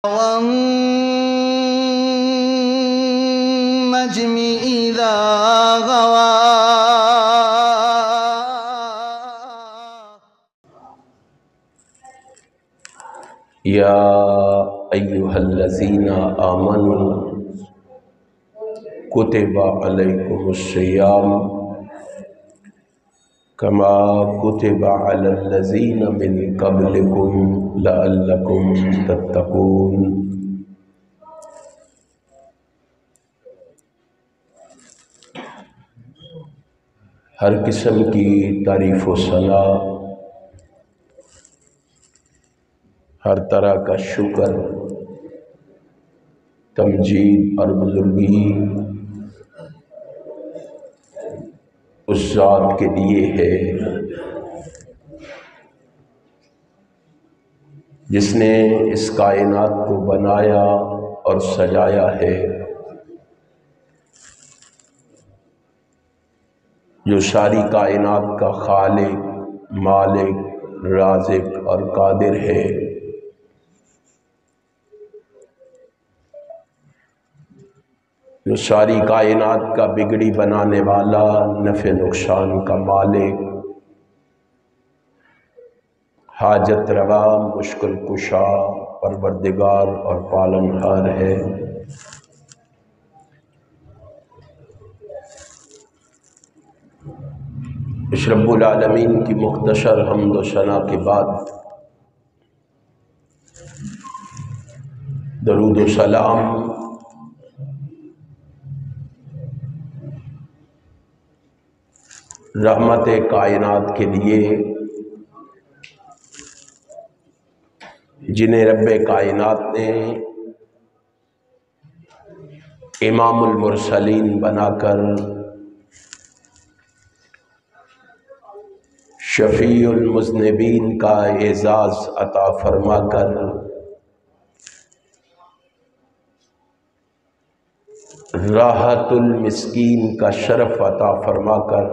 والنجم إذا غوى یا ایہا الذین آمنوا کتب علیکم الصیام کما کتب علی الذین من قبلکم لعلکم تتقون۔ ہر قسم کی تعریف و ثنا، ہر طرح کا شکر، تمجید اور بزرگی اس ذات کے لیے ہے جس نے اس کائنات کو بنایا اور سجایا ہے، جو ساری کائنات کا خالق، مالک، رازق اور قادر ہے۔ جو ساری کائنات کا بگڑی بنانے والا، نفع نقصان کا مالک، حاجت روا، مشکل کشا، پروردگار اور پالنہار ہے۔ اس رب العالمین کی مختصر حمد و ثنا کے بعد درود و سلام رحمت کائنات کے لیے، جنہیں رب کائنات نے امام المرسلین بنا کر، شفیع المذنبین کا اعزاز عطا فرما کر، راحت المسکین کا شرف عطا فرما کر،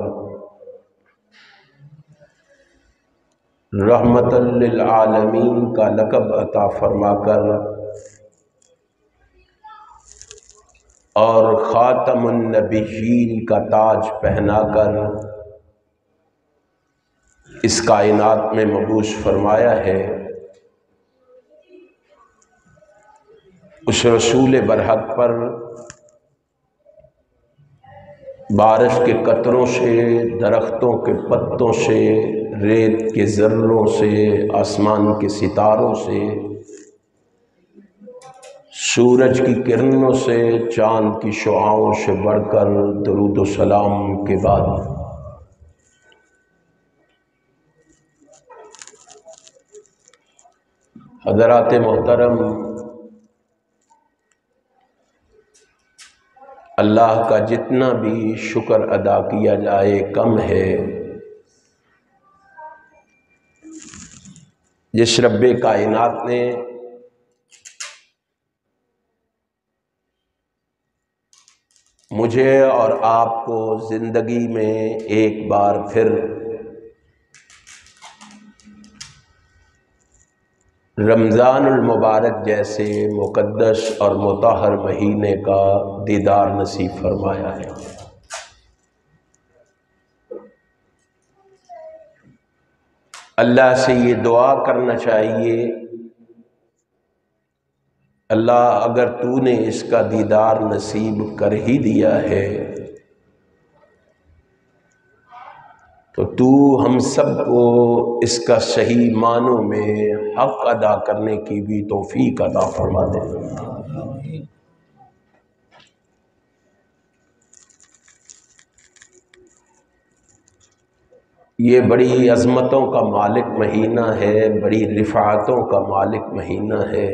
رحمت للعالمین کا لقب عطا فرما کر، اور خاتم النبیین کا تاج پہنا کر اس کائنات میں مبعوث فرمایا ہے۔ اس رسول برحق پر بارش کے قطروں سے، درختوں کے پتوں سے، ریت کے ذروں سے، آسمان کے ستاروں سے، سورج کی کرنوں سے، چاند کی شعاعوں سے بڑھ کر درود و سلام کے بعد حضرات محترم، اللہ کا جتنا بھی شکر ادا کیا جائے کم ہے۔ جس رب کائنات نے مجھے اور آپ کو زندگی میں ایک بار پھر رمضان المبارک جیسے مقدس اور مطہر مہینے کا دیدار نصیب فرمایا ہے، اللہ سے یہ دعا کرنا چاہیے، اللہ اگر تو نے اس کا دیدار نصیب کر ہی دیا ہے تو تو ہم سب کو اس کا صحیح معنوں میں حق ادا کرنے کی بھی توفیق عطا فرما دے۔ یہ بڑی عظمتوں کا مالک مہینہ ہے، بڑی رفعتوں کا مالک مہینہ ہے۔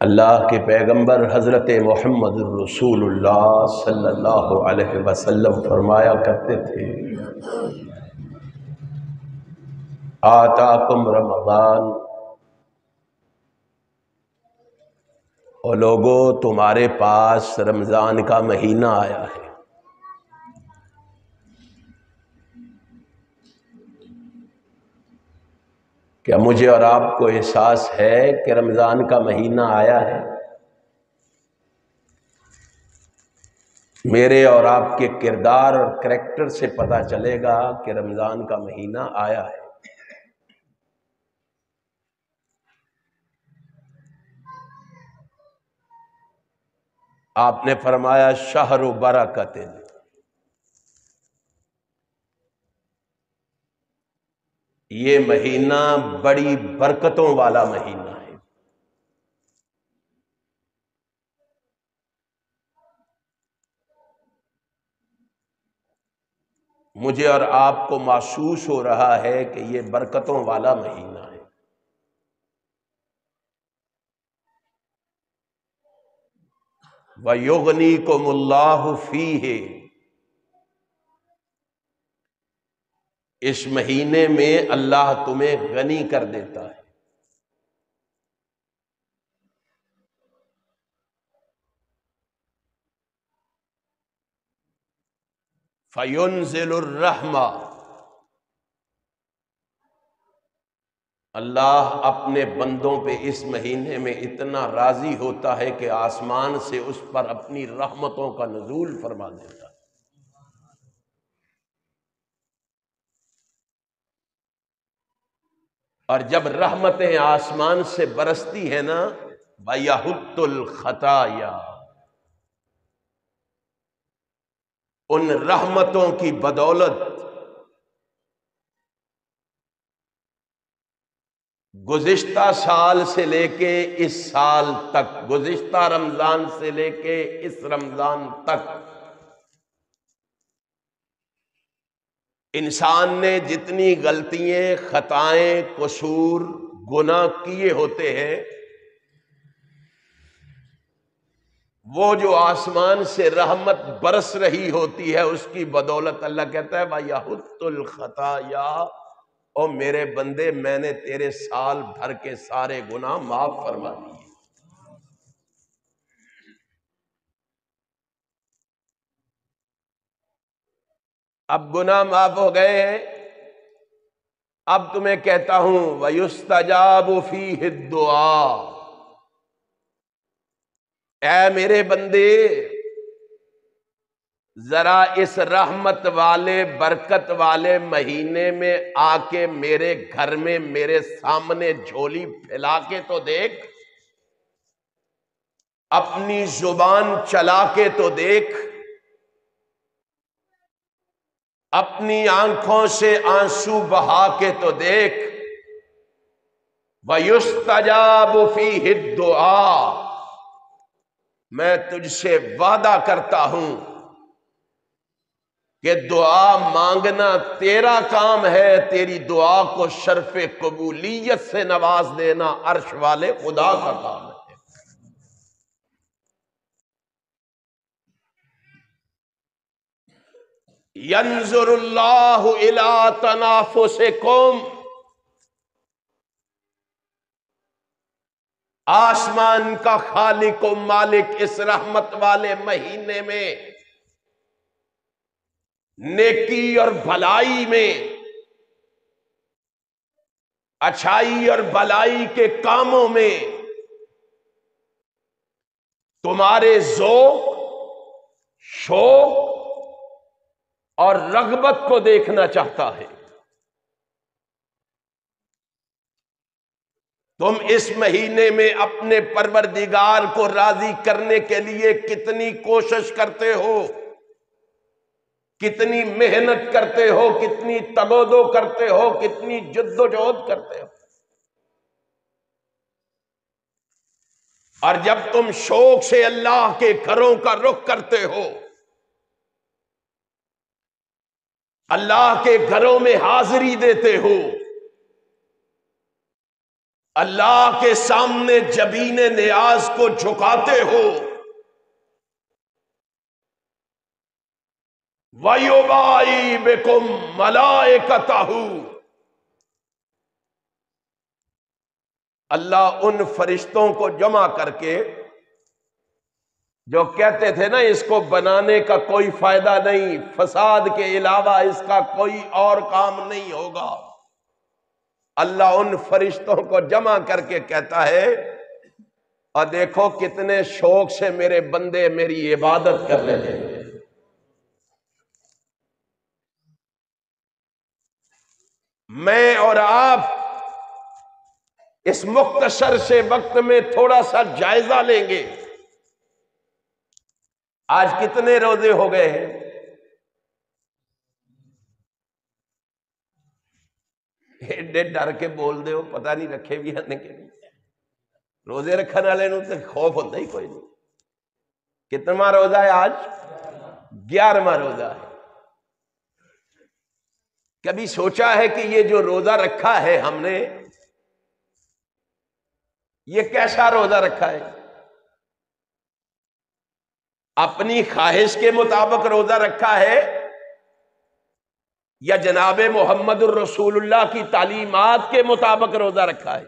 اللہ کے پیغمبر حضرت محمد الرسول اللہ صلی اللہ علیہ وسلم فرمایا کرتے تھے، آتاکم رمضان، او لوگو تمہارے پاس رمضان کا مہینہ آیا ہے۔ کیا مجھے اور آپ کو احساس ہے کہ رمضان کا مہینہ آیا ہے؟ میرے اور آپ کے کردار اور کریکٹر سے پتہ چلے گا کہ رمضان کا مہینہ آیا ہے۔ آپ نے فرمایا شہر برکت، یہ مہینہ بڑی برکتوں والا مہینہ ہے۔ مجھے اور آپ کو محسوس ہو رہا ہے کہ یہ برکتوں والا مہینہ ہے۔ وَيُغْنِيكُمُ اللَّهُ فِيهِ، اس مہینے میں اللہ تمہیں غنی کر دیتا ہے۔ فَيُنزِلُ الرَّحْمَةَ، اللہ اپنے بندوں پہ اس مہینے میں اتنا راضی ہوتا ہے کہ آسمان سے اس پر اپنی رحمتوں کا نزول فرما دیتا ہے۔ اور جب رحمتیں آسمان سے برستی ہیں نا، وَيَحُطُّ الْخَطَايَا، ان رحمتوں کی بدولت گزشتہ سال سے لے کے اس سال تک، گزشتہ رمضان سے لے کے اس رمضان تک، انسان نے جتنی غلطیاں، خطائیں، قصور، گناہ کیے ہوتے ہیں، وہ جو آسمان سے رحمت برس رہی ہوتی ہے اس کی بدولت اللہ کہتا ہے وَيَحُطُّ الْخَطَايَا، او میرے بندے میں نے تیرے سال بھر کے سارے گناہ معاف فرما دیے۔ اب گناہ معاف ہو گئے ہیں، اب تمہیں کہتا ہوں وَيُسْتَجَابُ فِيهِ الدُّعَاء، اے میرے بندے ذرا اس رحمت والے برکت والے مہینے میں آ کے میرے گھر میں میرے سامنے جھولی پھیلا کے تو دیکھ، اپنی زبان چلا کے تو دیکھ، اپنی آنکھوں سے آنسو بہا کے تو دیکھ۔ وَيُسْتَجَابُ فِيهِ الدُّعَاء، میں تجھ سے وعدہ کرتا ہوں کہ دعا مانگنا تیرا کام ہے، تیری دعا کو شرف قبولیت سے نواز دینا عرش والے خدا کا کام ہے۔ يَنظُرُ اللَّهُ إِلَىٰ تَنَافُسِكُمْ، آسمان کا خالق و مالک اس رحمت والے مہینے میں نیکی اور بھلائی میں، اچھائی اور بھلائی کے کاموں میں تمہارے ذوق، شوق اور رغبت کو دیکھنا چاہتا ہے۔ تم اس مہینے میں اپنے پروردگار کو راضی کرنے کے لیے کتنی کوشش کرتے ہو، کتنی محنت کرتے ہو، کتنی تگودو کرتے ہو، کتنی جد و جہد کرتے ہو۔ اور جب تم شوق سے اللہ کے گھروں کا رخ کرتے ہو، اللہ کے گھروں میں حاضری دیتے ہو، اللہ کے سامنے جبین نیاز کو جھکاتے ہو، وَيُبَاهِي بِكُمْ مَلَائِكَتَهُ، اللہ ان فرشتوں کو جمع کر کے جو کہتے تھے نا اس کو بنانے کا کوئی فائدہ نہیں، فساد کے علاوہ اس کا کوئی اور کام نہیں ہوگا، اللہ ان فرشتوں کو جمع کر کے کہتا ہے اور دیکھو کتنے شوق سے میرے بندے میری عبادت کر رہے ہیں. میں اور آپ اس مختصر سے وقت میں تھوڑا سا جائزہ لیں گے. آج کتنے روزے ہو گئے ہیں؟ ایڈے ڈر کے بول دے ہو پتہ نہیں رکھے بھی ہیں کہ نہیں. روزے رکھنے والے نوں تے خوف ہوتا ہی کوئی نہیں. کتنا روزہ ہے آج؟ 11واں روزہ ہے. کبھی سوچا ہے کہ یہ جو روزہ رکھا ہے ہم نے، یہ کیسا روزہ رکھا ہے؟ اپنی خواہش کے مطابق روزہ رکھا ہے یا جناب محمد الرسول اللہ کی تعلیمات کے مطابق روزہ رکھا ہے؟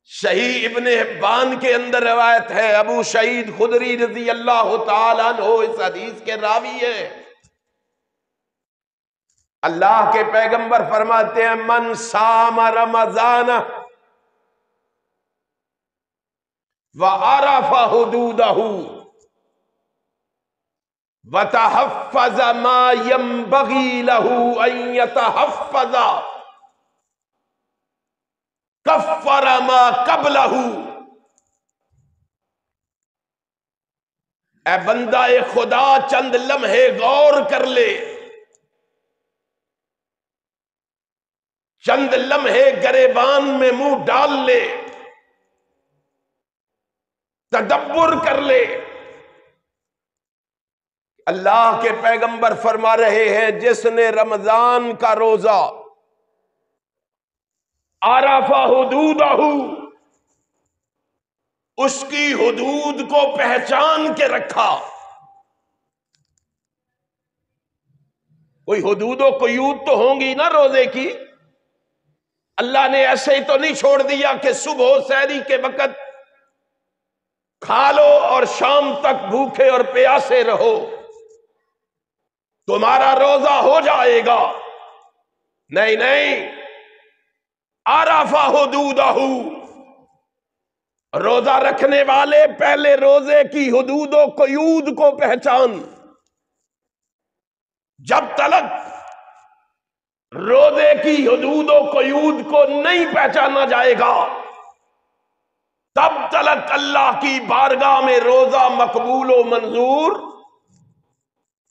صحیح ابن حبان کے اندر روایت ہے، ابو سعید خدری رضی اللہ تعالیٰ عنہ اس حدیث کے راوی ہیں. اللہ کے پیغمبر فرماتے ہیں من صام رمضان وعرف حدودہ وتحفظ ما ينبغي له ان يتحفظ کفر ما قبلہ. اے بندہ خدا چند لمحے غور کر لے، چند لمحے گریبان میں منہ ڈال لے، تدبر کر لے. اللہ کے پیغمبر فرما رہے ہیں جس نے رمضان کا روزہ عرف حدودہ، اس کی حدود کو پہچان کے رکھا. کوئی حدود و قیود تو ہوں گی نا روزے کی. اللہ نے ایسے ہی تو نہیں چھوڑ دیا کہ صبح سحری کے وقت کھا لو اور شام تک بھوکے اور پیاسے رہو تمہارا روزہ ہو جائے گا. نہیں نہیں، عرف حدودہ، روزہ رکھنے والے پہلے روزے کی حدود و قیود کو پہچان. جب تلک روزے کی حدود و قیود کو نہیں پہچانا جائے گا تب تلک اللہ کی بارگاہ میں روزہ مقبول و منظور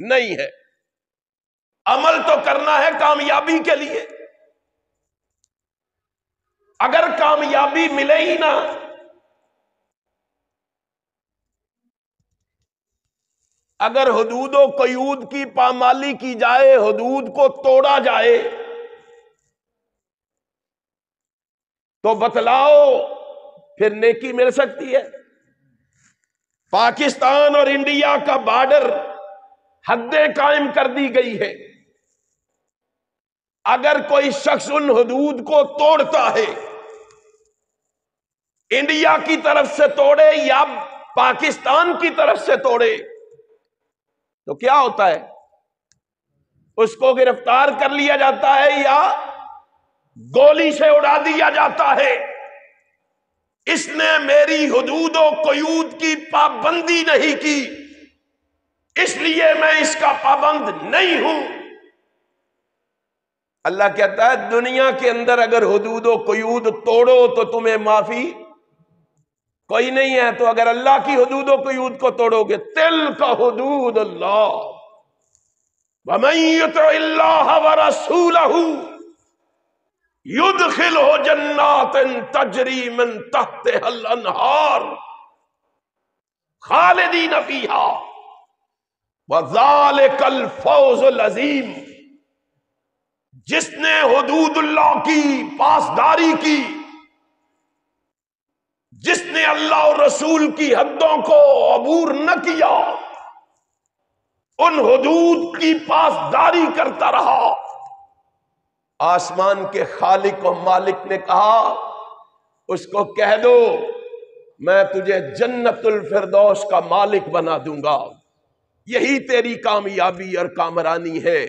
نہیں ہے. عمل تو کرنا ہے کامیابی کے لیے. اگر کامیابی ملے ہی نہ، اگر حدود و قیود کی پامالی کی جائے، حدود کو توڑا جائے، تو بتلاؤ پھر نیکی مل سکتی ہے؟ پاکستان اور انڈیا کا بارڈر حدیں قائم کر دی گئی ہے. اگر کوئی شخص ان حدود کو توڑتا ہے، انڈیا کی طرف سے توڑے یا پاکستان کی طرف سے توڑے، تو کیا ہوتا ہے؟ اس کو گرفتار کر لیا جاتا ہے یا گولی سے اڑا دیا جاتا ہے. اس نے میری حدود و قیود کی پابندی نہیں کی، اس لیے میں اس کا پابند نہیں ہوں. اللہ کہتا ہے دنیا کے اندر اگر حدود و قیود توڑو تو تمہیں معافی کوئی نہیں ہے، تو اگر اللہ کی حدود و قیود کو توڑو گے، تلک حدود اللہ ومن یطع اللہ ورسولہ یدخلہ جنات تجری من تحتہا الانہار خالدین فیہا وذالک الفوز العظیم. جس نے حدود اللہ کی پاسداری کی، جس نے اللہ اور رسول کی حدوں کو عبور نہ کیا، ان حدود کی پاسداری کرتا رہا، آسمان کے خالق و مالک نے کہا اس کو کہہ دو میں تجھے جنت الفردوس کا مالک بنا دوں گا. یہی تیری کامیابی اور کامرانی ہے.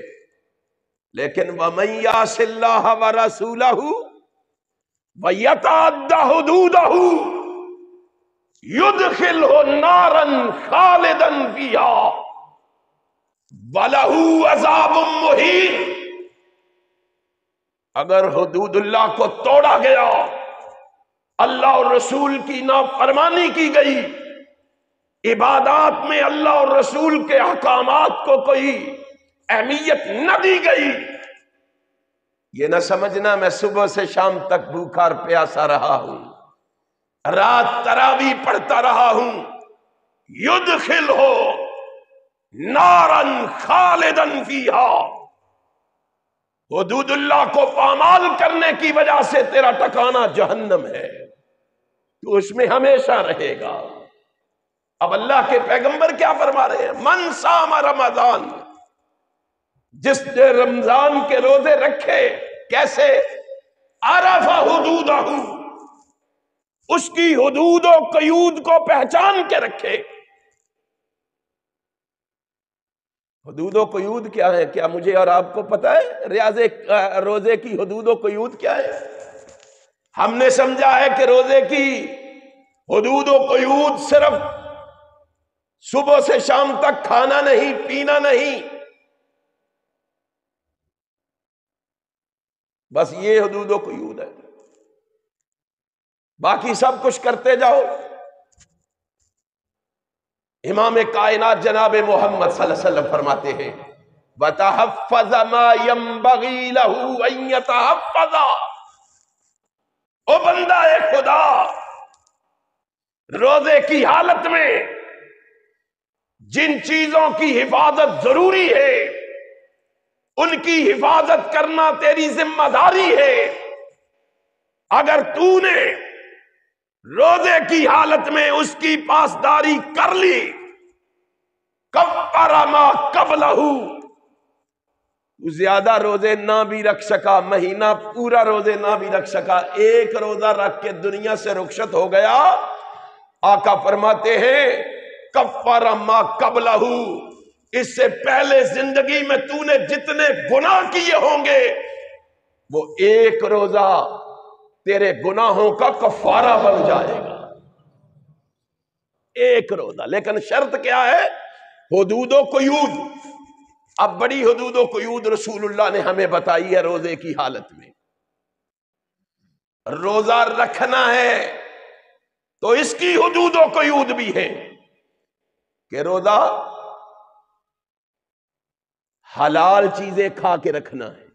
لیکن وَمَن يَعْصِ اللَّهَ وَرَسُولَهُ وَيَتَعَدَّ حُدُودَهُ يُدْخِلْهُ نَارًا خَالِدًا فِيهَا وَلَهُ عَذَابٌ مُّهِينٌ۔ اگر حدود اللہ کو توڑا گیا، اللہ اور رسول کی نافرمانی کی گئی، عبادات میں اللہ اور رسول کے احکامات کو کوئی اہمیت نہ دی گئی، یہ نہ سمجھنا میں صبح سے شام تک بھوکا اور پیاسا رہا ہوں، رات تراویح پڑھتا رہا ہوں، یدخلہ نارا خالدا فیہا، حدود اللہ کو پامال کرنے کی وجہ سے تیرا ٹھکانہ جہنم ہے، تو اس میں ہمیشہ رہے گا۔ اب اللہ کے پیغمبر کیا فرما رہے ہیں؟ من صام رمضان، جس نے رمضان کے روزے رکھے، کیسے؟ عرف حدودہ، اس کی حدود و قیود کو پہچان کے رکھے۔ حدود و قیود کیا ہے؟ کیا مجھے اور آپ کو پتا ہے روزے کی حدود و قیود کیا ہے؟ ہم نے سمجھا ہے کہ روزے کی حدود و قیود صرف صبح سے شام تک کھانا نہیں، پینا نہیں، بس یہ حدود و قیود ہے، باقی سب کچھ کرتے جاؤ۔ امام کائنات جناب محمد صلی اللہ علیہ وسلم فرماتے ہیں وَتَحَفَّظَ مَا يَنبَغِي لَهُ أَن يَتَحَفَّظَ، او بندہ خدا، روزے کی حالت میں جن چیزوں کی حفاظت ضروری ہے ان کی حفاظت کرنا تیری ذمہ داری ہے۔ اگر تو نے روزے کی حالت میں اس کی پاسداری کر لی، کفر ما قبلہ، تو زیادہ روزے نہ بھی رکھ سکا، مہینہ پورا روزے نہ بھی رکھ سکا، ایک روزہ رکھ کے دنیا سے رخصت ہو گیا، آقا فرماتے ہیں کفر ما قبلہ، اس سے پہلے زندگی میں تو نے جتنے گناہ کیے ہوں گے وہ ایک روزہ تیرے گناہوں کا کفارہ بن جائے گا، ایک روزہ۔ لیکن شرط کیا ہے؟ حدود و قیود۔ اب بڑی حدود و قیود رسول اللہ نے ہمیں بتائی ہے روزے کی حالت میں۔ روزہ رکھنا ہے تو اس کی حدود و قیود بھی ہے کہ روزہ حلال چیزیں کھا کے رکھنا ہے،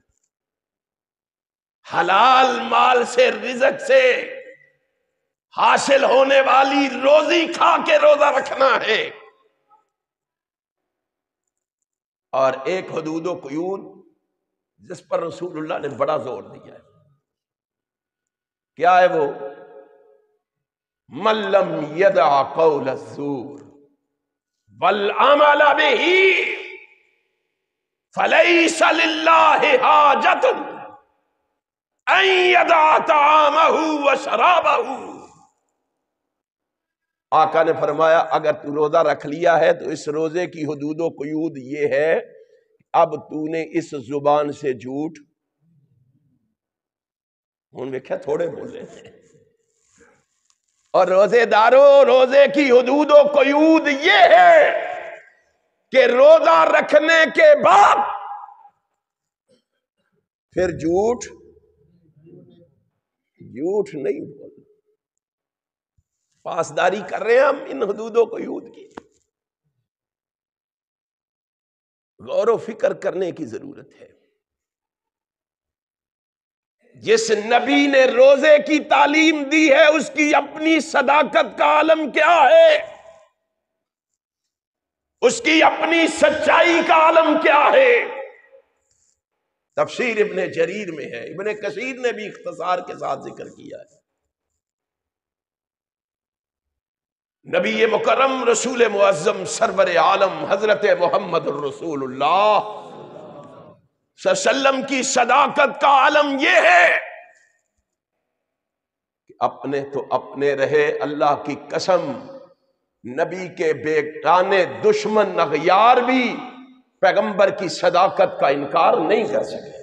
حلال مال سے، رزق سے حاصل ہونے والی روزی کھا کے روزہ رکھنا ہے۔ اور ایک حدود و قیود جس پر رسول اللہ نے بڑا زور دیا ہے، کیا ہے وہ؟ من لم یدع قول الزور والعمل به فلیس للہ حاجۃ ان یدع طعامہ وشرابہ۔ آقا نے فرمایا اگر تو روزہ رکھ لیا ہے تو اس روزے کی حدود و قیود یہ ہے اب تو نے اس زبان سے جھوٹ، ان میں کیا تھوڑے بولے ہیں، اور روزے داروں روزے کی حدود و قیود یہ ہے کہ روزہ رکھنے کے بعد پھر جھوٹ نہیں بولنا۔ پاسداری کر رہے ہیں ہم ان حدود و قیود کی، غور و فکر کرنے کی ضرورت ہے۔ جس نبی نے روزے کی تعلیم دی ہے اس کی اپنی صداقت کا عالم کیا ہے، اس کی اپنی سچائی کا عالم کیا ہے۔ تفسیر ابن جریر میں ہے، ابن کثیر نے بھی اختصار کے ساتھ ذکر کیا ہے۔ نبی مکرم رسول معظم سرور عالم حضرت محمد الرسول اللہ صلی اللہ علیہ وسلم کی صداقت کا عالم یہ ہے کہ اپنے تو اپنے رہے، اللہ کی قسم نبی کے بیگانے دشمن اغیار بھی پیغمبر کی صداقت کا انکار نہیں کر سکے۔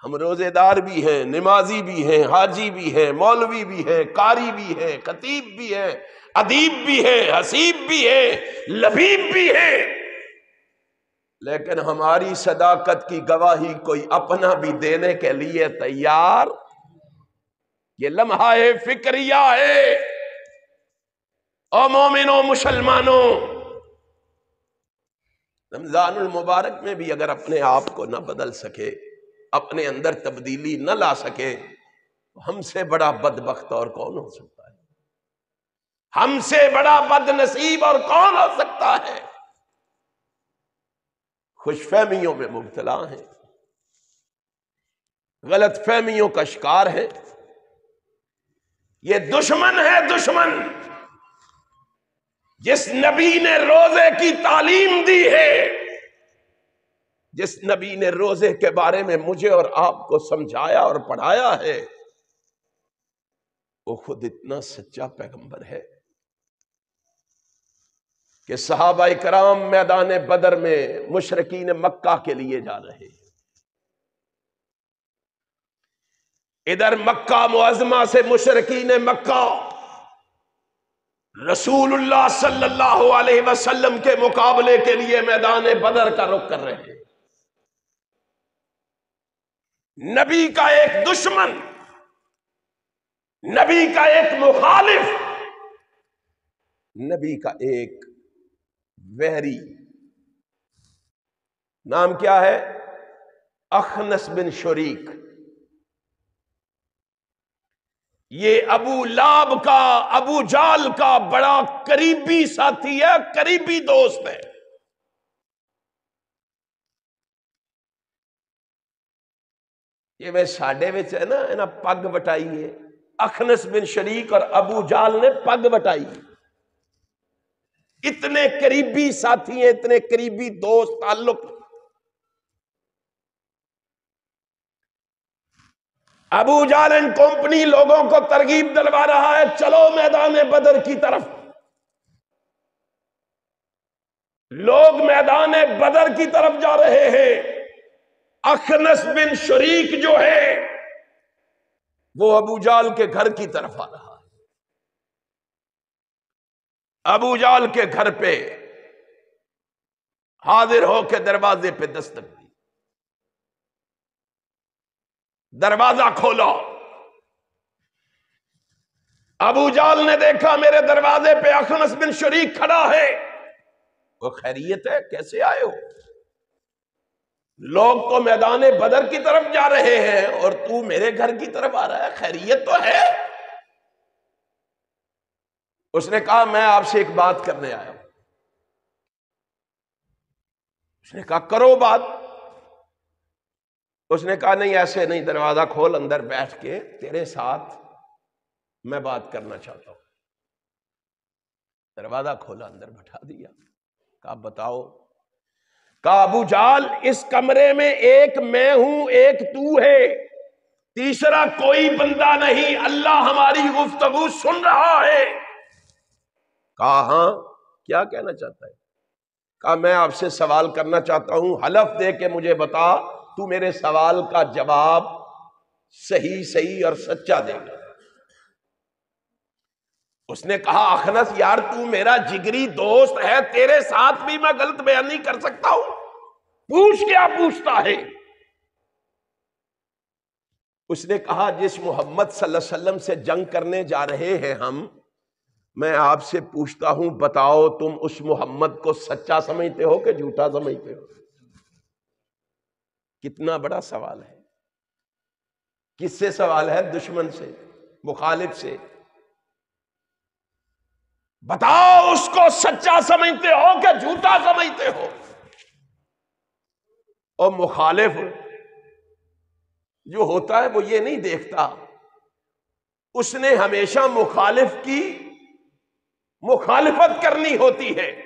ہم روزے دار بھی ہیں، نمازی بھی ہیں، حاجی بھی ہیں، مولوی بھی ہیں، قاری بھی ہیں، خطیب بھی ہیں، ادیب بھی ہیں، حسیب بھی ہیں، لبیب بھی ہیں، لیکن ہماری صداقت کی گواہی کوئی اپنا بھی دینے کے لیے تیار۔ یہ لمحہ فکریہ ہے۔ او مومنوں، مسلمانوں، رمضان المبارک میں بھی اگر اپنے آپ کو نہ بدل سکے، اپنے اندر تبدیلی نہ لا سکے، تو ہم سے بڑا بدبخت اور کون ہو سکتا ہے؟ ہم سے بڑا بد نصیب اور کون ہو سکتا ہے؟ خوش فہمیوں میں مبتلا ہیں، غلط فہمیوں کا شکار ہے۔ یہ دشمن ہے، دشمن جس نبی نے روزے کی تعلیم دی ہے، جس نبی نے روزے کے بارے میں مجھے اور آپ کو سمجھایا اور پڑھایا ہے، وہ خود اتنا سچا پیغمبر ہے کہ صحابہ کرام میدان بدر میں مشرکین مکہ کے لیے جا رہے ہیں، ادھر مکہ معظمہ سے مشرکین مکہ رسول اللہ صلی اللہ علیہ وسلم کے مقابلے کے لیے میدان بدر کا رخ کر رہے ہیں۔ نبی کا ایک دشمن، نبی کا ایک مخالف، نبی کا ایک وحری، نام کیا ہے؟ اخنس بن شریک۔ یہ ابو لاب کا، ابو جال کا بڑا قریبی ساتھی ہے، قریبی دوست ہے۔ یہ میں ساڈے وچ ہے نا پگ وٹائی ہے، اخنس بن شریک اور ابو جال نے پگ وٹائی۔ اتنے قریبی ساتھی ہیں، اتنے قریبی دوست، تعلق۔ ابو جال اینڈ کمپنی لوگوں کو ترغیب دلوا رہا ہے، چلو میدان بدر کی طرف۔ لوگ میدان بدر کی طرف جا رہے ہیں، اخنس بن شریک جو ہے وہ ابو جال کے گھر کی طرف آ رہا ہے۔ ابو جال کے گھر پہ حاضر ہو کے دروازے پہ دستک دی، دروازہ کھولا۔ ابو جال نے دیکھا میرے دروازے پہ اخنس بن شریک کھڑا ہے۔ وہ خیریت ہے؟ کیسے آئے ہو؟ لوگ تو میدان بدر کی طرف جا رہے ہیں اور تو میرے گھر کی طرف آ رہا ہے، خیریت تو ہے؟ اس نے کہا میں آپ سے ایک بات کرنے آیا ہوں۔ اس نے کہا کرو بات۔ اس نے کہا نہیں ایسے نہیں، دروازہ کھول، اندر بیٹھ کے تیرے ساتھ میں بات کرنا چاہتا ہوں۔ دروازہ کھولا، اندر بٹھا دیا، کہا بتاؤ۔ کہا ابو جال اس کمرے میں ایک میں ہوں، ایک تو ہے، تیسرا کوئی بندہ نہیں، اللہ ہماری گفتگو سن رہا ہے۔ کہا ہاں کیا کہنا چاہتا ہے؟ کہا میں آپ سے سوال کرنا چاہتا ہوں، حلف دے کے مجھے بتا تو میرے سوال کا جواب صحیح اور سچا دے گا۔ اس نے کہا اخنس یار تو میرا جگری دوست ہے، تیرے ساتھ بھی میں غلط بیانی کر سکتا ہوں، پوچھ کیا پوچھتا ہے؟ اس نے کہا جس محمد صلی اللہ علیہ وسلم سے جنگ کرنے جا رہے ہیں ہم، میں آپ سے پوچھتا ہوں بتاؤ تم اس محمد کو سچا سمجھتے ہو کہ جھوٹا سمجھتے ہو؟ کتنا بڑا سوال ہے۔ کس سے سوال ہے؟ دشمن سے، مخالف سے۔ بتاؤ اس کو سچا سمجھتے ہو کہ جھوٹا سمجھتے ہو؟ اور مخالف جو ہوتا ہے وہ یہ نہیں دیکھتا، اس نے ہمیشہ مخالف کی مخالفت کرنی ہوتی ہے۔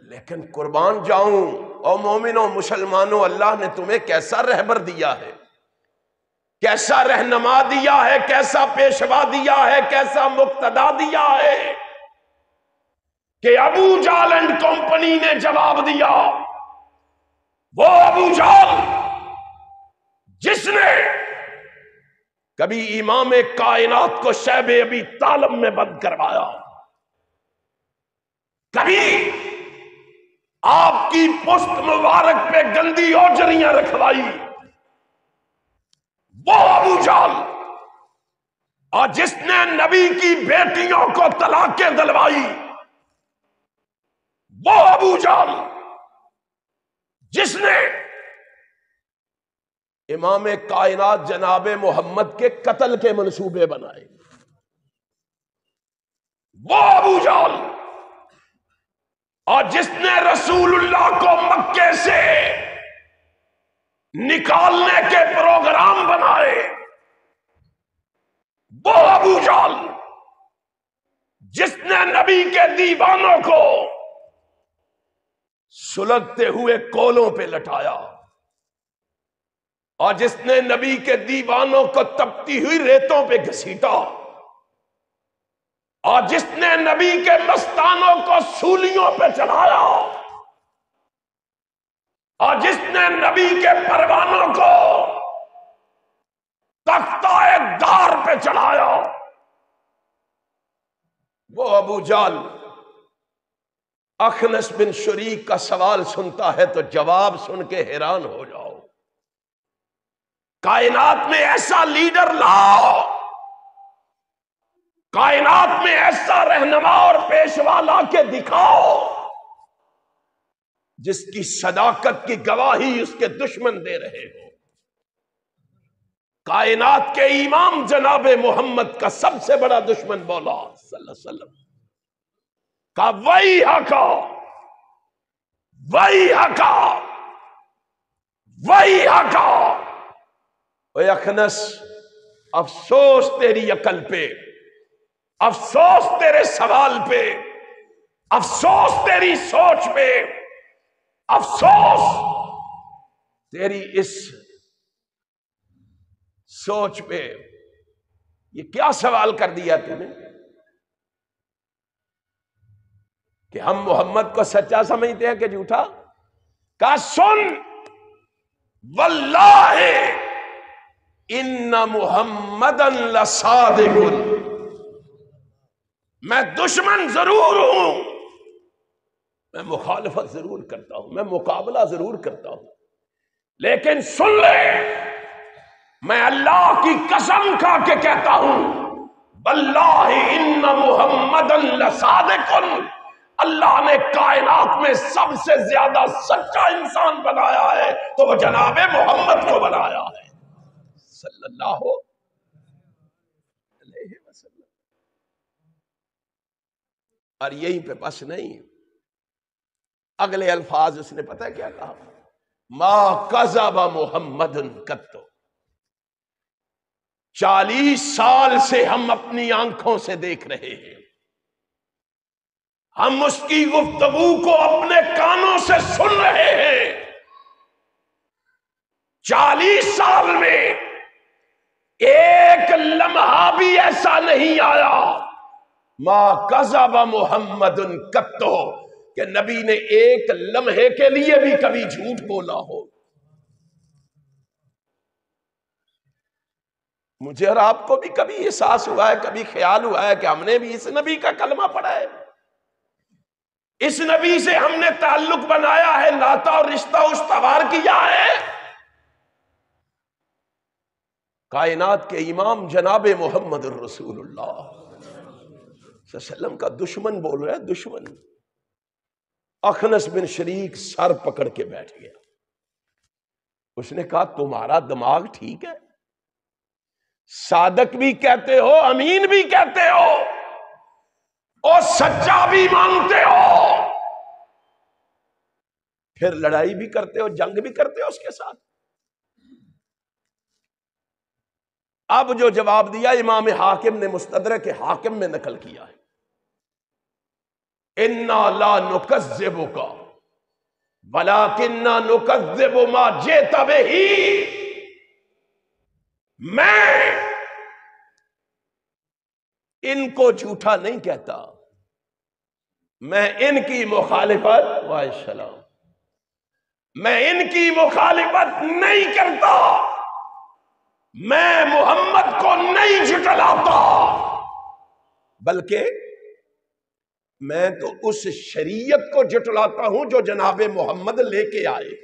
لیکن قربان جاؤں او مومنوں، مسلمانوں، اللہ نے تمہیں کیسا رہبر دیا ہے، کیسا رہنما دیا ہے، کیسا پیشوا دیا ہے، کیسا مقتدا دیا ہے۔ کہ ابو جہل اینڈ کمپنی نے جواب دیا، وہ ابو جہل جس نے کبھی امام کائنات کو شیب ابی طالب میں بند کروایا، کبھی آپ کی پشت مبارک پہ گندی اوجریاں رکھوائی، وہ ابو جہل، اور جس نے نبی کی بیٹیوں کو طلاقیں دلوائی، وہ ابو جہل جس نے امام کائنات جناب محمد کے قتل کے منصوبے بنائے، وہ ابو جہل، اور جس نے رسول اللہ کو مکے سے نکالنے کے پروگرام بنائے، وہ ابو جہل جس نے نبی کے دیوانوں کو سلگتے ہوئے کولوں پہ لٹایا، اور جس نے نبی کے دیوانوں کو تپتی ہوئی ریتوں پہ گھسیٹا، اور جس نے نبی کے مستانوں کو سولیوں پہ چڑھایا، اور جس نے نبی کے پروانوں کو تختہ دار پہ چڑھایا، وہ ابو جہل اخنس بن شریک کا سوال سنتا ہے تو جواب سن کے حیران ہو جاؤ، کائنات میں ایسا لیڈر لاؤ، کائنات میں ایسا رہنما اور پیشوا لا کے دکھاؤ جس کی صداقت کی گواہی اس کے دشمن دے رہے ہو۔ کائنات کے امام جناب محمد کا سب سے بڑا دشمن بولا صلی اللہ علیہ وسلم کا وہی حقا، وہی حقا، وہی حقا۔ اے اخنس، افسوس تیری عقل پہ، افسوس تیرے سوال پہ، افسوس تیری سوچ پہ، افسوس تیری اس سوچ پہ۔ یہ کیا سوال کر دیا تم نے کہ ہم محمد کو سچا سمجھتے ہیں کہ جھوٹا؟ کہا سن، واللہ ان محمدن لصادق، میں دشمن ضرور ہوں، میں مخالفت ضرور کرتا ہوں، میں مقابلہ ضرور کرتا ہوں، لیکن سن لے، میں اللہ کی قسم کھا کے کہتا ہوں، واللہ ان محمدن لصادق، اللہ نے کائنات میں سب سے زیادہ سچا انسان بنایا ہے تو وہ جناب محمد کو بنایا ہے صلی اللہ علیہ وسلم۔ اور یہیں پہ بس نہیں، اگلے الفاظ اس نے پتہ ہے کیا کہا؟ ما کذب محمد قط، 40 سال سے ہم اپنی آنکھوں سے دیکھ رہے ہیں، ہم اس کی گفتگو کو اپنے کانوں سے سن رہے ہیں، 40 سال میں ایک لمحہ بھی ایسا نہیں آیا ما کذب محمد قط، کہ نبی نے ایک لمحے کے لیے بھی کبھی جھوٹ بولا ہو۔ مجھے اور آپ کو بھی کبھی احساس ہوا ہے، کبھی خیال ہوا ہے کہ ہم نے بھی اس نبی کا کلمہ پڑھا ہے، اس نبی سے ہم نے تعلق بنایا ہے، ناتا اور رشتہ استوار کیا ہے؟ کائنات کے امام جناب محمد الرسول اللہ صلی اللہ علیہ وسلم کا دشمن بول رہا ہے، دشمن۔ اخنس بن شریک سر پکڑ کے بیٹھ گیا، اس نے کہا تمہارا دماغ ٹھیک ہے؟ صادق بھی کہتے ہو، امین بھی کہتے ہو، اور سچا بھی مانتے ہو، پھر لڑائی بھی کرتے ہو، جنگ بھی کرتے ہو اس کے ساتھ۔ اب جو جواب دیا امام حاکم نے مستدرک حاکم میں نقل کیا ہے، انا لا نکذبک ولکننا نکذب ما جئت بہ، میں ان کو جھوٹا نہیں کہتا، میں ان کی مخالفت والسلام میں ان کی مخالفت نہیں کرتا، میں محمد کو نہیں جھٹلاتا، بلکہ میں تو اس شریعت کو جھٹلاتا ہوں جو جناب محمد لے کے آئے۔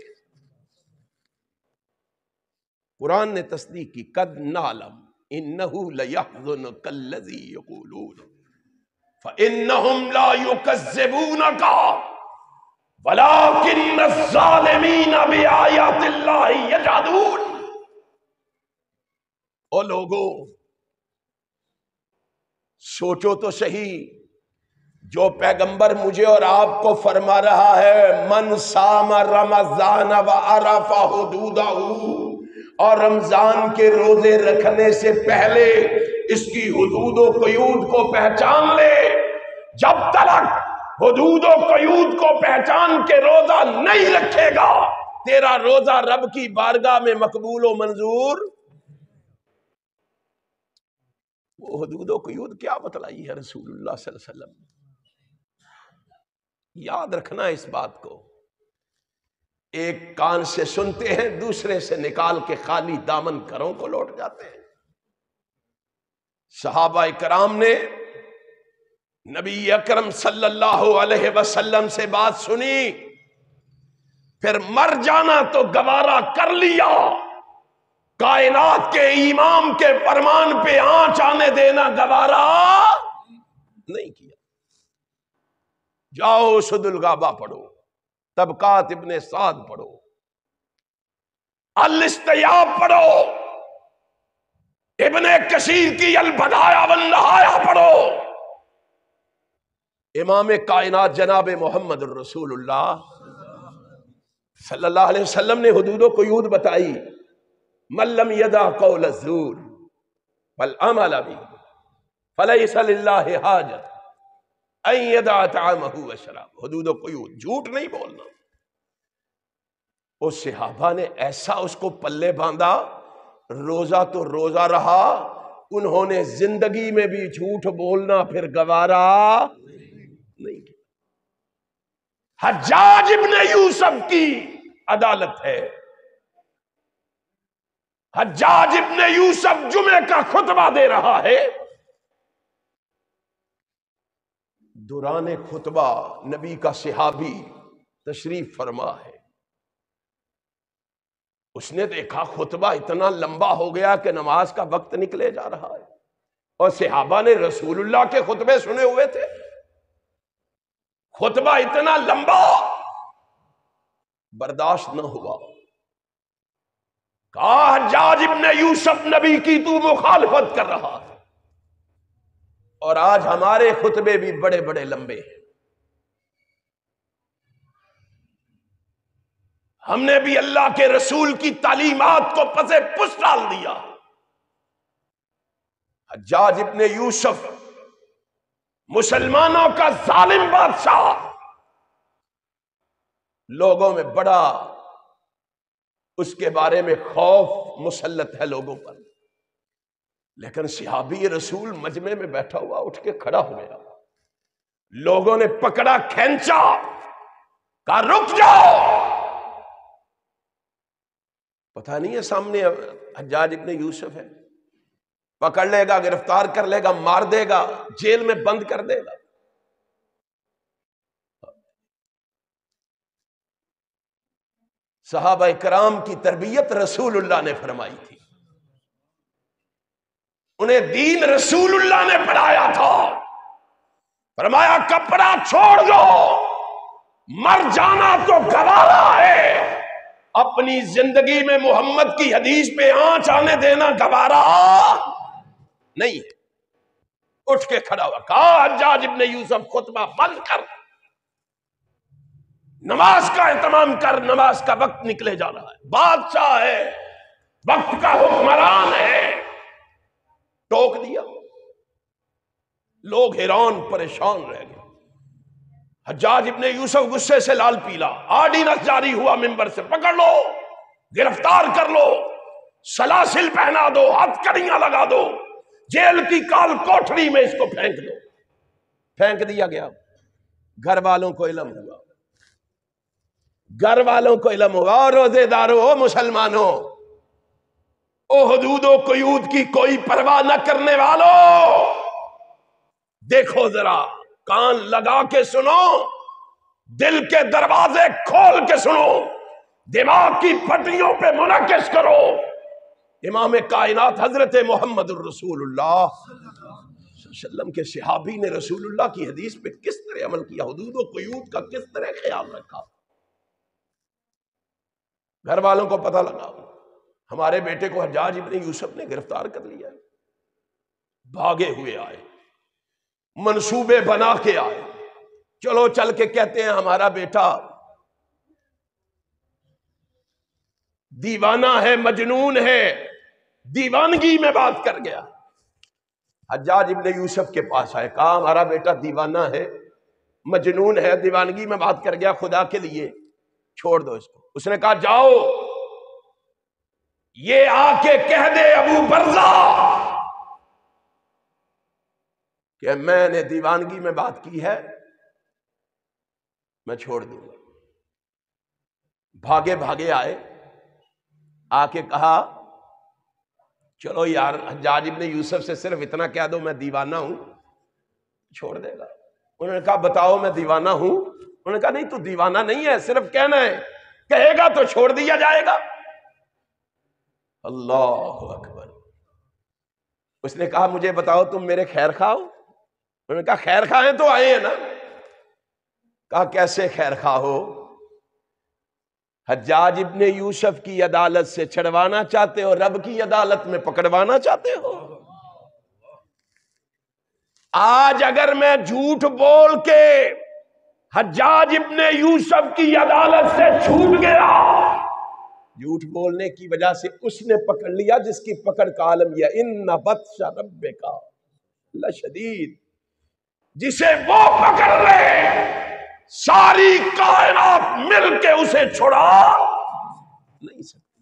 قرآن نے تصدیق کی، قد نعلم انہ لیحزنک الذی یقولون فانہم لا یکذبونک ولکن الظالمین بآیات اللہ یجحدون۔ او لوگو سوچو تو صحیح، جو پیغمبر مجھے اور آپ کو فرما رہا ہے من صام رمضان وعرف حدودہ، اور رمضان کے روزے رکھنے سے پہلے اس کی حدود و قیود کو پہچان لے، جب تک حدود و قیود کو پہچان کے روزہ نہیں رکھے گا تیرا روزہ رب کی بارگاہ میں مقبول و منظور۔ وہ حدود و قیود کیا بتلائی ہے رسول اللہ صلی اللہ علیہ وسلم؟ یاد رکھنا اس بات کو، ایک کان سے سنتے ہیں دوسرے سے نکال کے خالی دامن گھروں کو لوٹ جاتے ہیں۔ صحابہ کرام نے نبی اکرم صلی اللہ علیہ وسلم سے بات سنی، پھر مر جانا تو گوارا کر لیا، کائنات کے امام کے فرمان پہ آنچ آنے دینا گوارا نہیں کیا۔ جاؤ اسد الغابہ پڑھو، طبقات ابن سعد پڑھو، الاستیاب پڑھو، ابن کثیر کی البدایہ والنہایہ پڑھو۔ امام کائنات جناب محمد الرسول اللہ صلی اللہ علیہ وسلم نے حدود و قیود بتائی، من لم یدع قول الزور والعمل به فلیس للہ حاجت ان یدع طعامہ وشرابہ۔ حدود و قیود، جھوٹ نہیں بولنا۔ اس صحابہ نے ایسا اس کو پلے باندھا، روزہ تو روزہ رہا، انہوں نے زندگی میں بھی جھوٹ بولنا پھر گوارا نہیں کیا۔ حجاج ابن یوسف کی عدالت ہے، حجاج ابن یوسف جمعے کا خطبہ دے رہا ہے، دوران خطبہ نبی کا صحابی تشریف فرما ہے، اس نے دیکھا خطبہ اتنا لمبا ہو گیا کہ نماز کا وقت نکلے جا رہا ہے، اور صحابہ نے رسول اللہ کے خطبے سنے ہوئے تھے، خطبہ اتنا لمبا برداشت نہ ہوا، کہا حجاج ابن یوسف نبی کی تو مخالفت کر رہا ہے، اور آج ہمارے خطبے بھی بڑے بڑے لمبے ہیں، ہم نے بھی اللہ کے رسول کی تعلیمات کو پسے پس ڈال دیا۔ حجاج ابن یوسف مسلمانوں کا ظالم بادشاہ، لوگوں میں بڑا اس کے بارے میں خوف مسلط ہے لوگوں پر، لیکن صحابی رسول مجمع میں بیٹھا ہوا اٹھ کے کھڑا ہو گیا، لوگوں نے پکڑا کھینچا، کہا رک جاؤ، پتہ نہیں ہے سامنے حجاج ابن یوسف ہے، پکڑ لے گا، گرفتار کر لے گا، مار دے گا، جیل میں بند کر دے گا۔ صحابہ کرام کی تربیت رسول اللہ نے فرمائی تھی، انہیں دین رسول اللہ نے پڑھایا تھا، فرمایا کپڑا چھوڑ دو، مر جانا تو گوارا ہے، اپنی زندگی میں محمد کی حدیث پہ آنچ آنے دینا گوارا نہیں۔ اٹھ کے کھڑا ہوا، کہا حجاج ابن یوسف خطبہ بند کر، نماز کا اہتمام کر، نماز کا وقت نکلے جا رہا ہے، بادشاہ ہے، وقت کا حکمران ہے۔ ٹوک دیا، لوگ حیران پریشان رہ گئے۔ حجاج ابن یوسف غصے سے لال پیلا، آرڈیننس جاری ہوا ممبر سے، پکڑ لو، گرفتار کر لو، سلاسل پہنا دو، ہتھ کڑیاں لگا دو، جیل کی کال کوٹری میں اس کو پھینک دو۔ پھینک دیا گیا، گھر والوں کو علم ہوا، گھر والوں کو علم ہوا، اور روزے داروں او مسلمانوں، او حدود و قیود کی کوئی پرواہ نہ کرنے والوں، دیکھو ذرا، کان لگا کے سنو، دل کے دروازے کھول کے سنو، دماغ کی پٹریوں پہ منعکس کرو۔ امام کائنات حضرت محمد الرسول اللہ صلی اللہ علیہ وسلم کے صحابی نے رسول اللہ کی حدیث پہ کس طرح عمل کیا، حدود و قیود کا کس طرح خیال رکھا۔ گھر والوں کو پتہ لگا ہمارے بیٹے کو حجاج ابن یوسف نے گرفتار کر لیا، بھاگے ہوئے آئے، منصوبے بنا کے آئے، چلو چل کے کہتے ہیں ہمارا بیٹا دیوانہ ہے، مجنون ہے، دیوانگی میں بات کر گیا۔ حجاج ابن یوسف کے پاس آئے، کہا ہمارا بیٹا دیوانہ ہے، مجنون ہے، دیوانگی میں بات کر گیا، خدا کے لیے چھوڑ دو اس کو۔ اس نے کہا جاؤ یہ آ کے کہہ دے ابو برزہ کہ میں نے دیوانگی میں بات کی ہے، میں چھوڑ دوں گا۔ بھاگے بھاگے آئے، آ کے کہا چلو یار حجاج ابن یوسف سے صرف اتنا کہہ دو میں دیوانہ ہوں، چھوڑ دے گا۔ انہوں نے کہا بتاؤ میں دیوانہ ہوں؟ انہوں نے کہا نہیں تو دیوانہ نہیں ہے، صرف کہنا ہے، کہے گا تو چھوڑ دیا جائے گا۔ اللہ اکبر۔ اس نے کہا مجھے بتاؤ تم میرے خیر خواہ ہو؟ انہوں نے کہا خیر خواہ ہیں تو آئے ہیں نا۔ کہا کیسے خیر خواہ ہو؟ حجاج ابن یوسف کی عدالت سے چھڑوانا چاہتے ہو، رب کی عدالت میں پکڑوانا چاہتے ہو؟ آج اگر میں جھوٹ بول کے حجاج ابن یوسف کی عدالت سے چھوٹ گیا، جھوٹ بولنے کی وجہ سے اس نے پکڑ لیا جس کی پکڑ کا عالم یہ ان بطش ربک لشدید، جسے وہ پکڑ لے ساری کائنات مل کے اسے چھڑا نہیں سکتی۔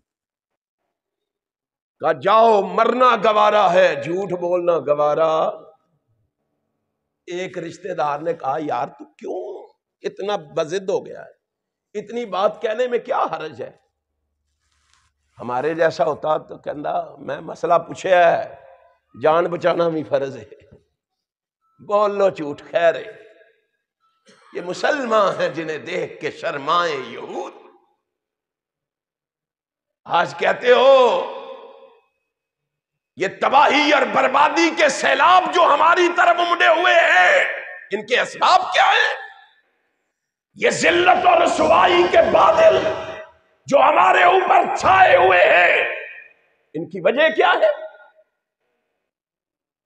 کہا جاؤ مرنا گوارا ہے، جھوٹ بولنا گوارا۔ ایک رشتہ دار نے کہا یار تو کیوں اتنا بضد ہو گیا ہے، اتنی بات کہنے میں کیا حرج ہے؟ ہمارے جیسا ہوتا تو کہندا میں مسئلہ پوچھے ہے، جان بچانا بھی فرض ہے، بول لو جھوٹ خیر ہے۔ یہ مسلمان ہیں جنہیں دیکھ کے شرمائے یہود۔ آج کہتے ہو یہ تباہی اور بربادی کے سیلاب جو ہماری طرف امڑے ہوئے ہیں، ان کے اسباب کیا ہیں؟ یہ ذلت اور رسوائی کے بادل جو ہمارے اوپر چھائے ہوئے ہیں، ان کی وجہ کیا ہے؟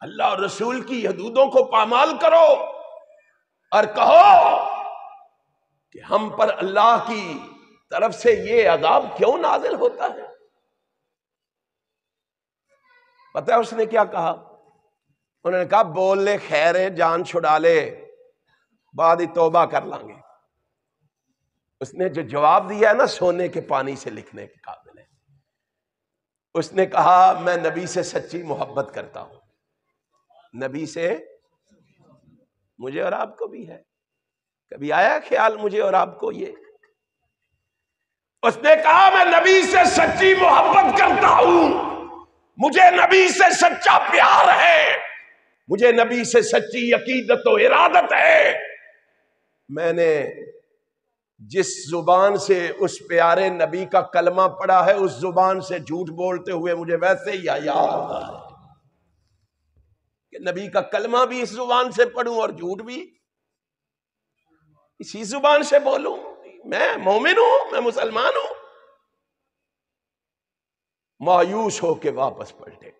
اللہ اور رسول کی حدودوں کو پامال کرو اور کہو کہ ہم پر اللہ کی طرف سے یہ عذاب کیوں نازل ہوتا ہے؟ پتہ ہے اس نے کیا کہا؟ انہوں نے کہا بول لے خیر ہے، جان چھڑا لے، بعد ہی توبہ کر لیں گے۔ اس نے جو جواب دیا ہے نا سونے کے پانی سے لکھنے کے قابل ہے۔ اس نے کہا میں نبی سے سچی محبت کرتا ہوں، نبی سے مجھے اور آپ کو بھی ہے، کبھی آیا خیال مجھے اور آپ کو یہ؟ اس نے کہا میں نبی سے سچی محبت کرتا ہوں، مجھے نبی سے سچا پیار ہے، مجھے نبی سے سچی عقیدت و ارادت ہے۔ میں نے جس زبان سے اس پیارے نبی کا کلمہ پڑھا ہے اس زبان سے جھوٹ بولتے ہوئے مجھے ویسے ہی حیا آتا ہے کہ نبی کا کلمہ بھی اس زبان سے پڑھوں اور جھوٹ بھی اسی زبان سے بولوں۔ میں مومن ہوں، میں مسلمان ہوں۔ مایوس ہو کے واپس پلٹے۔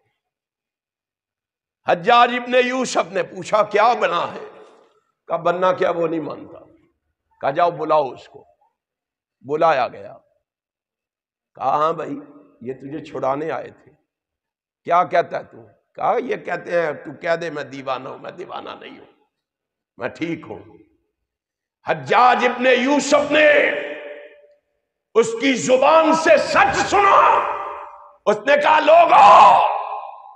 حجاج ابن یوسف نے پوچھا کیا بنا ہے؟ کہا بننا کیا وہ نہیں مانتا۔ کہا جاؤ بلاؤ اس کو۔ بلایا گیا، کہا ہاں بھائی یہ تجھے چھڑانے آئے تھے، کیا کہتا ہے تو؟ کہا یہ کہتے ہیں تو کہہ دے میں دیوانہ ہوں۔ میں دیوانہ نہیں ہوں، میں ٹھیک ہوں۔ حجاج ابن یوسف نے اس کی زبان سے سچ سنا۔ اس نے کہا لوگو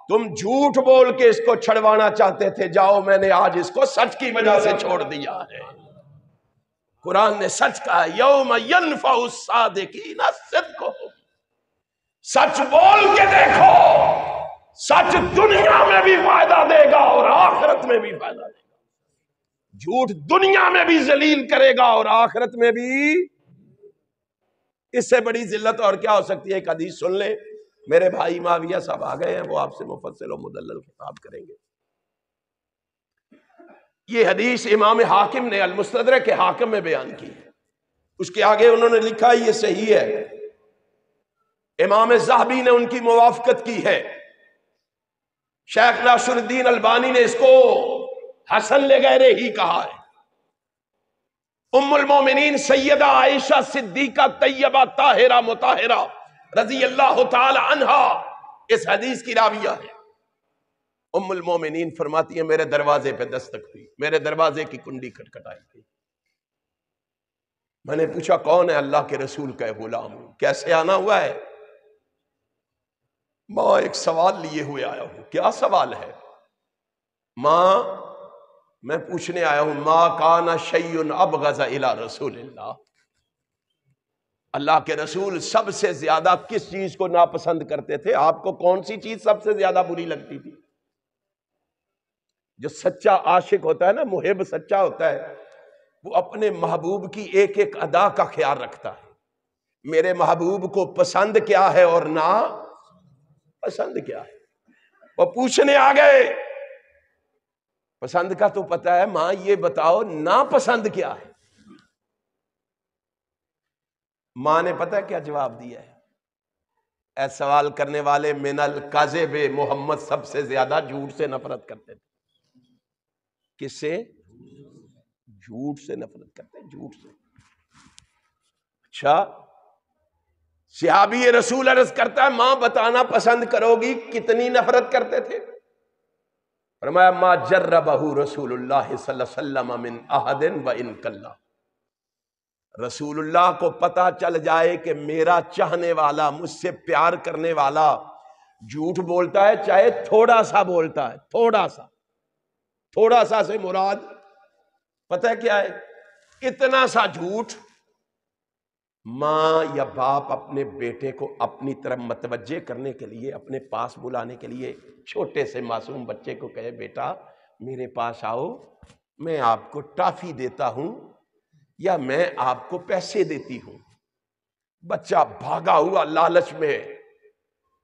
تم جھوٹ بول کے اس کو چھڑوانا چاہتے تھے، جاؤ میں نے آج اس کو سچ کی وجہ سے چھوڑ دیا ہے۔ قرآن نے سچ کہا یوم ینفع الصادقین صدقہم، سچ بول کے دیکھو، سچ دنیا میں بھی فائدہ دے گا اور آخرت میں بھی فائدہ دے گا، جھوٹ دنیا میں بھی ذلیل کرے گا اور آخرت میں بھی۔ اس سے بڑی ذلت اور کیا ہو سکتی ہے؟ ایک حدیث سن لیں، میرے بھائی معاویہ صاحب آ گئے ہیں، وہ آپ سے مفصل و مدلل خطاب کریں گے۔ یہ حدیث امام حاکم نے المستدرک کے حاکم میں بیان کی ہے، اس کے آگے انہوں نے لکھا یہ صحیح ہے، امام ذہبی نے ان کی موافقت کی ہے، شیخ ناصر الدین البانی نے اس کو حسن لغیرہ ہی کہا ہے۔ ام المومنین سیدہ عائشہ صدیقہ طیبہ طاہرہ مطہرہ رضی اللہ تعالی عنہا اس حدیث کی راویہ ہے۔ ام المومنین فرماتی ہیں میرے دروازے پہ دستک ہوئی، میرے دروازے کی کنڈی کھٹکھٹائی گئی، میں نے پوچھا کون ہے؟ اللہ کے رسول کا غلام ہوں۔ کیسے آنا ہوا ہے؟ ماں ایک سوال لیے ہوئے آیا ہوں۔ کیا سوال ہے؟ ماں میں پوچھنے آیا ہوں ما کان شیء ابغض الی رسول اللہ، اللہ کے رسول سب سے زیادہ کس چیز کو ناپسند کرتے تھے؟ آپ کو کون سی چیز سب سے زیادہ بری لگتی تھی؟ جو سچا عاشق ہوتا ہے نا، محب سچا ہوتا ہے، وہ اپنے محبوب کی ایک ایک ادا کا خیال رکھتا ہے، میرے محبوب کو پسند کیا ہے اور نا پسند کیا ہے۔ وہ پوچھنے آ گئے پسند کا تو پتا ہے، ماں یہ بتاؤ ناپسند کیا ہے؟ ماں نے پتہ کیا جواب دیا ہے؟ اے سوال کرنے والے، من الکذب، محمد سب سے زیادہ جھوٹ سے نفرت کرتے تھے۔ کس سے؟ جھوٹ سے نفرت کرتے ہیں، جھوٹ سے۔ اچھا، صحابی رسول عرض کرتا ہے ماں بتانا پسند کرو گی کتنی نفرت کرتے تھے؟ فرمایا ما جربہ رسول اللہ صلی اللہ علیہ وسلم من احد وان کلا، رسول اللہ کو پتا چل جائے کہ میرا چاہنے والا، مجھ سے پیار کرنے والا جھوٹ بولتا ہے، چاہے تھوڑا سا بولتا ہے، تھوڑا سا، تھوڑا سا سے مراد پتہ ہے کیا ہے؟ اتنا سا جھوٹ ماں یا باپ اپنے بیٹے کو اپنی طرف متوجہ کرنے کے لیے، اپنے پاس بلانے کے لیے، چھوٹے سے معصوم بچے کو کہے بیٹا میرے پاس آؤ، میں آپ کو ٹافی دیتا ہوں یا میں آپ کو پیسے دیتی ہوں۔ بچہ بھاگا ہوا لالچ میں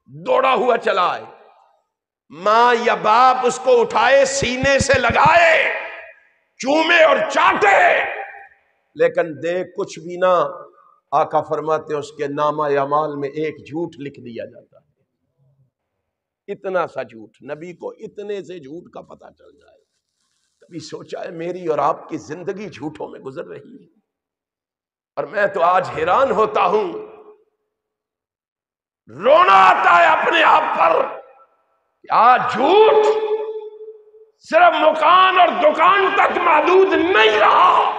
دوڑا ہوا چلا آئے، ماں یا باپ اس کو اٹھائے سینے سے لگائے، چومے اور چاٹے، لیکن دے کچھ بھی نہ، آقا فرماتے ہیں اس کے نامہ اعمال میں ایک جھوٹ لکھ دیا جاتا ہے۔ اتنا سا جھوٹ، نبی کو اتنے سے جھوٹ کا پتہ چل جائے۔ کبھی سوچا ہے میری اور آپ کی زندگی جھوٹوں میں گزر رہی ہے؟ اور میں تو آج حیران ہوتا ہوں، رونا آتا ہے اپنے آپ پر کہ آج جھوٹ صرف مکان اور دکان تک محدود نہیں رہا،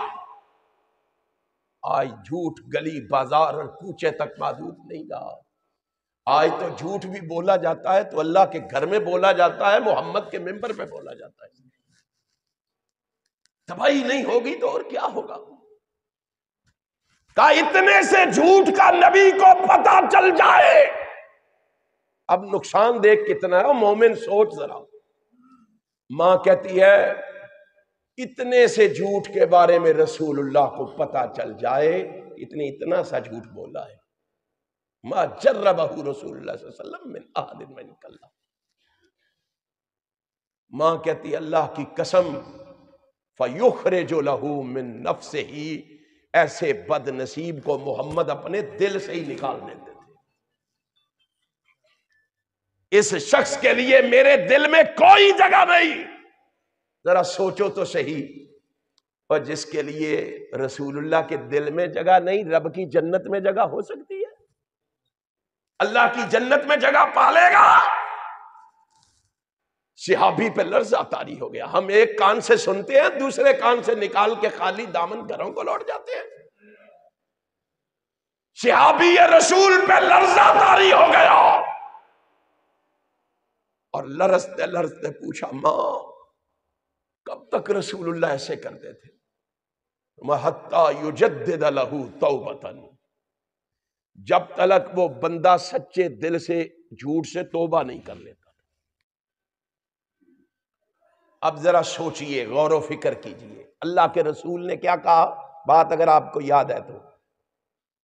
آج جھوٹ گلی بازار اور کوچے تک محدود نہیں رہا۔ آج تو جھوٹ بھی بولا جاتا ہے تو اللہ کے گھر میں بولا جاتا ہے، محمد کے ممبر پہ بولا جاتا ہے۔ تباہی نہیں ہوگی تو اور کیا ہوگا؟ کہ اتنے سے جھوٹ کا نبی کو پتا چل جائے، اب نقصان دیکھ کتنا ہے۔ مومن سوچ ذرا، ماں کہتی ہے اتنے سے جھوٹ کے بارے میں رسول اللہ کو پتا چل جائے، اتنا سا جھوٹ بولا ہے۔ ما جربہ رسول اللہ صلی اللہ علیہ وسلم من احد من کلا، ماں کہتی اللہ کی قسم فیخرج لہ من نفسہ، ایسے بد نصیب کو محمد اپنے دل سے ہی نکال دیتے تھے۔ اس شخص کے لیے میرے دل میں کوئی جگہ نہیں، ذرا سوچو تو صحیح۔ اور جس کے لیے رسول اللہ کے دل میں جگہ نہیں، رب کی جنت میں جگہ ہو سکتی ہے؟ اللہ کی جنت میں جگہ پالے گا؟ صحابی پہ لرزہ طاری ہو گیا۔ ہم ایک کان سے سنتے ہیں، دوسرے کان سے نکال کے خالی دامن گھروں کو لوٹ جاتے ہیں۔ صحابی رسول پہ لرزہ طاری ہو گیا اور لرزتے لرزتے پوچھا ماں کب تک رسول اللہ ایسے کرتے تھے؟ حتی یجدد لہ توبۃ، جب تلک وہ بندہ سچے دل سے جھوٹ سے توبہ نہیں کر لیتا۔ اب ذرا سوچئے، غور و فکر کیجئے، اللہ کے رسول نے کیا کہا؟ بات اگر آپ کو یاد ہے تو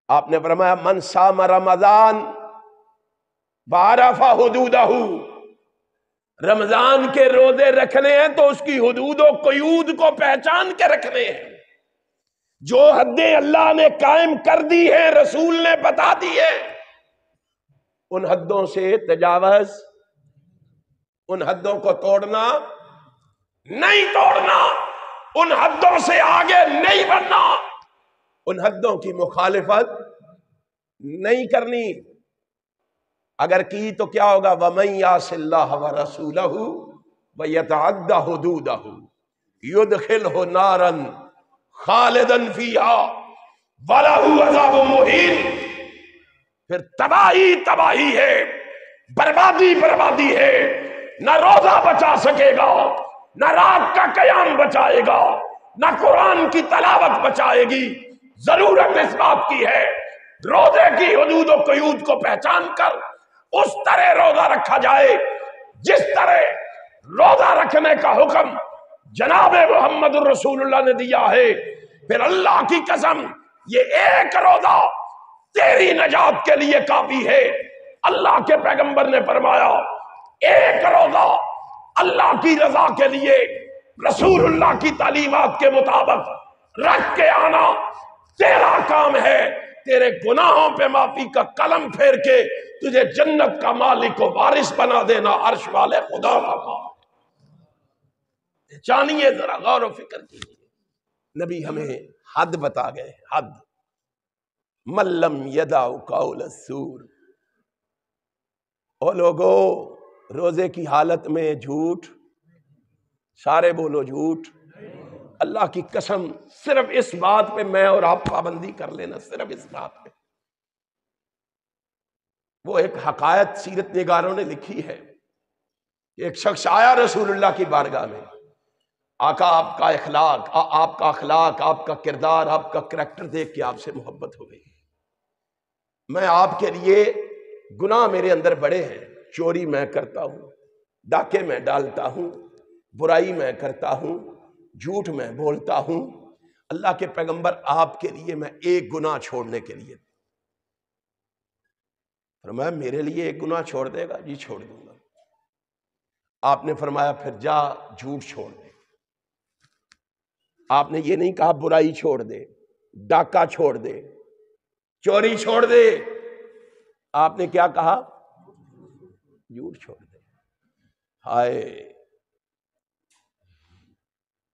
آپ نے فرمایا من صام رمضان وعرف حدودہ، رمضان کے روزے رکھنے ہیں تو اس کی حدود و قیود کو پہچان کے رکھنے ہیں۔ جو حدیں اللہ نے قائم کر دی ہیں، رسول نے بتا دی ہیں، ان حدوں سے تجاوز، ان حدوں کو توڑنا نہیں توڑنا، ان حدوں سے آگے نہیں بڑھنا، ان حدوں کی مخالفت نہیں کرنی۔ اگر کی تو کیا ہوگا؟ وَمَن يَعْصِ اللَّهَ وَرَسُولَهُ وَيَتَعَدَّ حُدُودَهُ يُدْخِلْهُ نَارًا خَالِدًا فِيهَا وَلَهُ عَذَابٌ مُهِينٌ۔ پھر تباہی تباہی ہے، بربادی بربادی ہے، نہ روزہ بچا سکے گا، نہ رات کا قیام بچائے گا، نہ قرآن کی تلاوت بچائے گی۔ ضرورت اس بات کی ہے روزے کی حدود و قیود کو پہچان کر اس طرح روزہ رکھا جائے جس طرح روزہ رکھنے کا حکم جناب محمد الرسول اللہ نے دیا ہے۔ پھر اللہ کی قسم یہ ایک روزہ تیری نجات کے لیے کافی ہے۔ اللہ کے پیغمبر نے فرمایا ایک روزہ اللہ کی رضا کے لیے رسول اللہ کی تعلیمات کے مطابق رکھ کے آنا تیرا کام ہے۔ تیرے گناہوں پہ معافی کا قلم پھیر کے تجھے جنت کا مالک و وارث بنا دینا عرش والے خدا کا کام۔ جانیے، ذرا غور و فکر کیجیے، نبی ہمیں حد بتا گئے، حد۔ من لم یدع قول الزور، او لوگو روزے کی حالت میں جھوٹ، سارے بولو جھوٹ۔ اللہ کی قسم صرف اس بات پہ میں اور آپ پابندی کر لینا، صرف اس بات پہ۔ وہ ایک حقائق سیرت نگاروں نے لکھی ہے، ایک شخص آیا رسول اللہ کی بارگاہ میں، آقا آپ کا اخلاق، آپ کا کردار، آپ کا کریکٹر دیکھ کے آپ سے محبت ہو گئی، میں آپ کے لیے گناہ میرے اندر بڑے ہیں، چوری میں کرتا ہوں، ڈاکے میں ڈالتا ہوں، برائی میں کرتا ہوں، جھوٹ میں بولتا ہوں، اللہ کے پیغمبر آپ کے لیے میں ایک گناہ چھوڑنے کے لیے، فرمایا میرے لیے ایک گناہ چھوڑ دے گا؟ جی چھوڑ دوں گا۔ آپ نے فرمایا پھر جا جھوٹ چھوڑ دے۔ آپ نے یہ نہیں کہا برائی چھوڑ دے، ڈاکہ چھوڑ دے، چوری چھوڑ دے، آپ نے کیا کہا؟ جھوٹ چھوڑ دے۔ ہائے،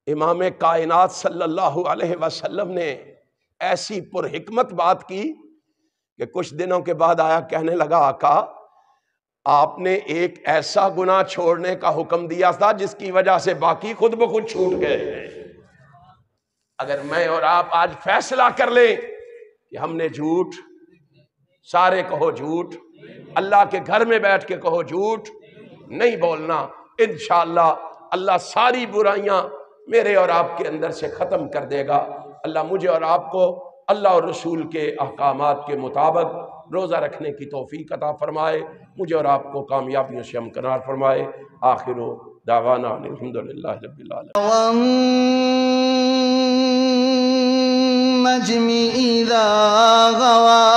امام کائنات صلی اللہ علیہ وسلم نے ایسی پر حکمت بات کی کہ کچھ دنوں کے بعد آیا، کہنے لگا آقا آپ نے ایک ایسا گناہ چھوڑنے کا حکم دیا تھا جس کی وجہ سے باقی خود بخود چھوٹ گئے ہیں۔ اگر میں اور آپ آج فیصلہ کر لیں کہ ہم نے جھوٹ، سارے کہو جھوٹ، اللہ کے گھر میں بیٹھ کے کہو جھوٹ نہیں بولنا، انشاءاللہ اللہ ساری برائیاں میرے اور آپ کے اندر سے ختم کر دے گا۔ اللہ مجھے اور آپ کو اللہ اور رسول کے احکامات کے مطابق روزہ رکھنے کی توفیق عطا فرمائے، مجھے اور آپ کو کامیابیوں سے ہمکنار فرمائے۔ آخر دعوانا الحمدللہ رب العالمین۔ والنجم إذا غوى